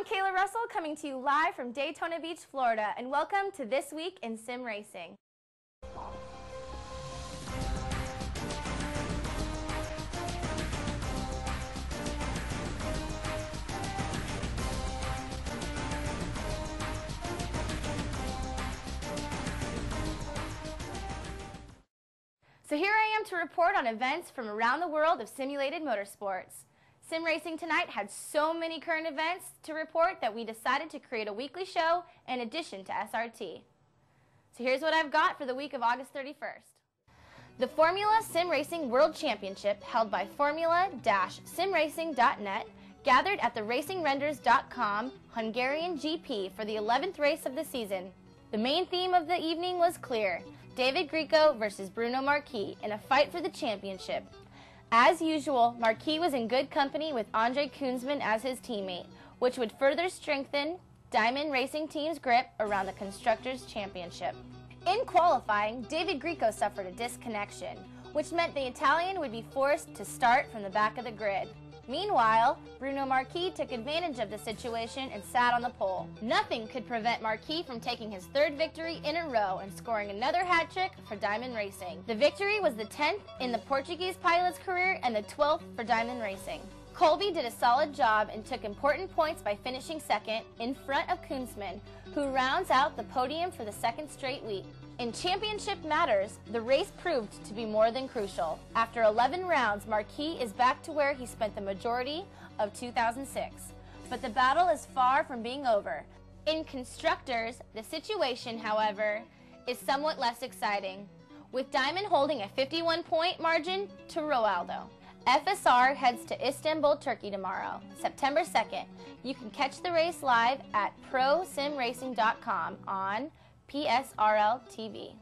Kayla Russell coming to you live from Daytona Beach, Florida, and welcome to This Week in Sim Racing. So here I am to report on events from around the world of simulated motorsports. Sim Racing tonight had so many current events to report that we decided to create a weekly show in addition to SRT. So here's what I've got for the week of August 31st. The Formula Sim Racing World Championship, held by Formula-Simracing.net, gathered at the RacingRenders.com Hungarian GP for the 11th race of the season. The main theme of the evening was clear: David Grieco versus Bruno Marquis in a fight for the championship. As usual, Marquis was in good company with Andre Koonsman as his teammate, which would further strengthen Diamond Racing Team's grip around the Constructors' Championship. In qualifying, David Grieco suffered a disconnection, which meant the Italian would be forced to start from the back of the grid. Meanwhile, Bruno Marquis took advantage of the situation and sat on the pole. Nothing could prevent Marquis from taking his third victory in a row and scoring another hat trick for Diamond Racing. The victory was the 10th in the Portuguese pilot's career and the 12th for Diamond Racing. Colby did a solid job and took important points by finishing second in front of Koonsman, who rounds out the podium for the second straight week. In championship matters, the race proved to be more than crucial. After 11 rounds, Marquis is back to where he spent the majority of 2006. But the battle is far from being over. In Constructors, the situation, however, is somewhat less exciting, with Diamond holding a 51-point margin to Roaldo. FSR heads to Istanbul, Turkey tomorrow, September 2nd. You can catch the race live at ProSimRacing.com on PSRL TV.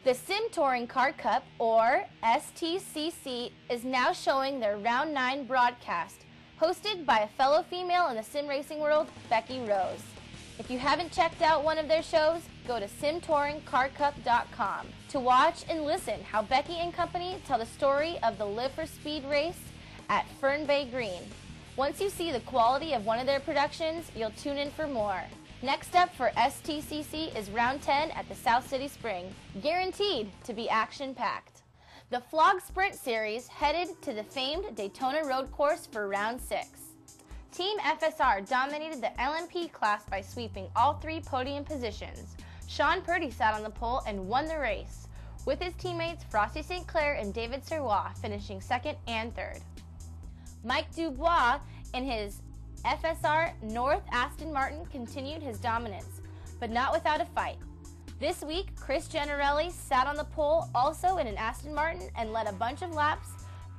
The Sim Touring Car Cup, or STCC, is now showing their Round 9 broadcast, hosted by a fellow female in the sim racing world, Becky Rose. If you haven't checked out one of their shows, go to simtouringcarcup.com to watch and listen how Becky and company tell the story of the Live for Speed race at Fern Bay Green. Once you see the quality of one of their productions, you'll tune in for more. Next up for STCC is Round 10 at the South City Spring, guaranteed to be action-packed. The Flog Sprint Series headed to the famed Daytona Road Course for Round 6. Team FSR dominated the LMP class by sweeping all three podium positions. Sean Purdy sat on the pole and won the race, with his teammates Frosty St. Clair and David Serrois finishing second and third. Mike Dubois in his FSR North Aston Martin continued his dominance, but not without a fight. This week, Chris Generelli sat on the pole also in an Aston Martin and led a bunch of laps,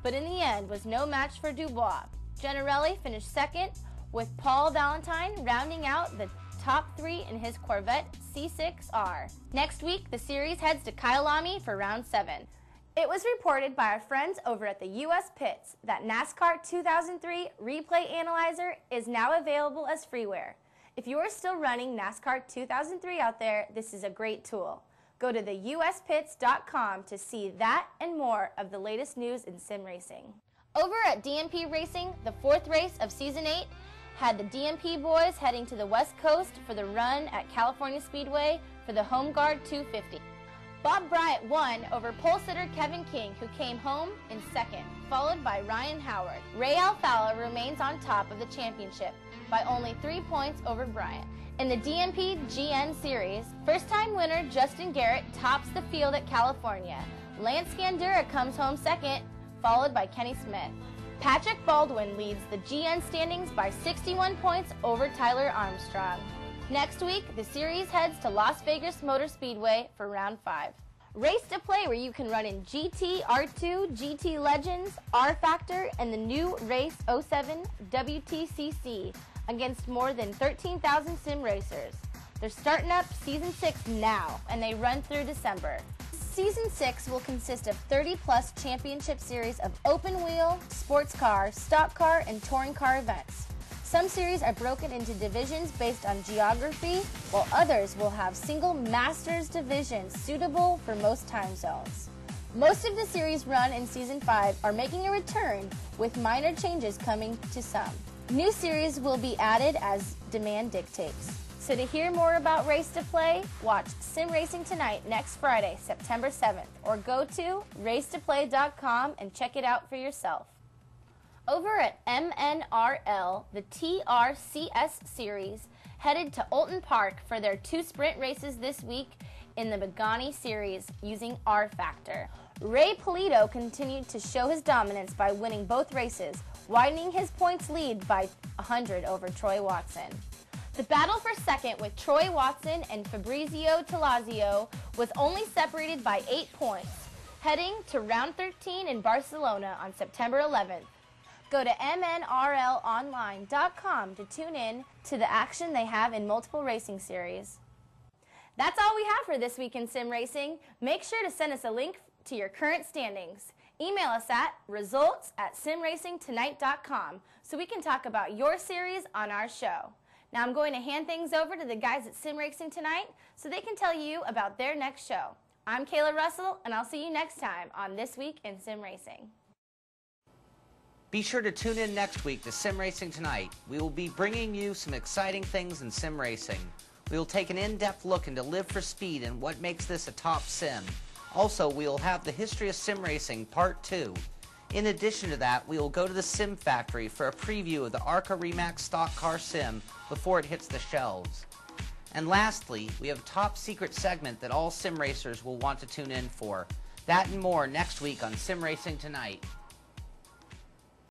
but in the end was no match for Dubois. Generelli finished second, with Paul Valentine rounding out the top three in his Corvette C6R. Next week, the series heads to Kyalami for Round 7. It was reported by our friends over at the US Pits that NASCAR 2003 Replay Analyzer is now available as freeware. If you are still running NASCAR 2003 out there, this is a great tool. Go to the uspits.com to see that and more of the latest news in sim racing. Over at DMP Racing, the fourth race of Season 8 had the DMP boys heading to the West Coast for the run at California Speedway for the Home Guard 250. Bob Bryant won over pole sitter Kevin King, who came home in second, followed by Ryan Howard. Ray Alfala remains on top of the championship by only 3 points over Bryant. In the DMP GN Series, first-time winner Justin Garrett tops the field at California. Lance Scandura comes home second, followed by Kenny Smith. Patrick Baldwin leads the GN standings by 61 points over Tyler Armstrong. Next week, the series heads to Las Vegas Motor Speedway for Round 5. Race to Play, where you can run in GT, R2, GT Legends, R Factor, and the new Race 07 WTCC against more than 13,000 sim racers. They're starting up Season 6 now, and they run through December. Season 6 will consist of 30-plus championship series of open wheel, sports car, stock car, and touring car events. Some series are broken into divisions based on geography, while others will have single Masters divisions suitable for most time zones. Most of the series run in Season 5 are making a return, with minor changes coming to some. New series will be added as demand dictates. So to hear more about Race to Play, watch Simracing Tonight next Friday, September 7th, or go to racetoplay.com and check it out for yourself. Over at MNRL, the TRCS Series headed to Olton Park for their 2 sprint races this week in the Pagani Series using R-Factor. Ray Polito continued to show his dominance by winning both races, widening his points lead by 100 over Troy Watson. The battle for second with Troy Watson and Fabrizio Talazio was only separated by 8 points, heading to round 13 in Barcelona on September 11th. Go to MNRLonline.com to tune in to the action they have in multiple racing series. That's all we have for this week in Sim Racing. Make sure to send us a link to your current standings. Email us at results@simracingtonight.com so we can talk about your series on our show. Now I'm going to hand things over to the guys at Sim Racing Tonight so they can tell you about their next show. I'm Kayla Russell, and I'll see you next time on This Week in Sim Racing. Be sure to tune in next week to Sim Racing Tonight. We will be bringing you some exciting things in sim racing. We will take an in-depth look into Live for Speed and what makes this a top sim. Also, we will have the History of Sim Racing Part 2. In addition to that, we will go to the Sim Factory for a preview of the ARCA Remax Stock Car Sim before it hits the shelves. And lastly, we have a top secret segment that all sim racers will want to tune in for. That and more next week on Sim Racing Tonight.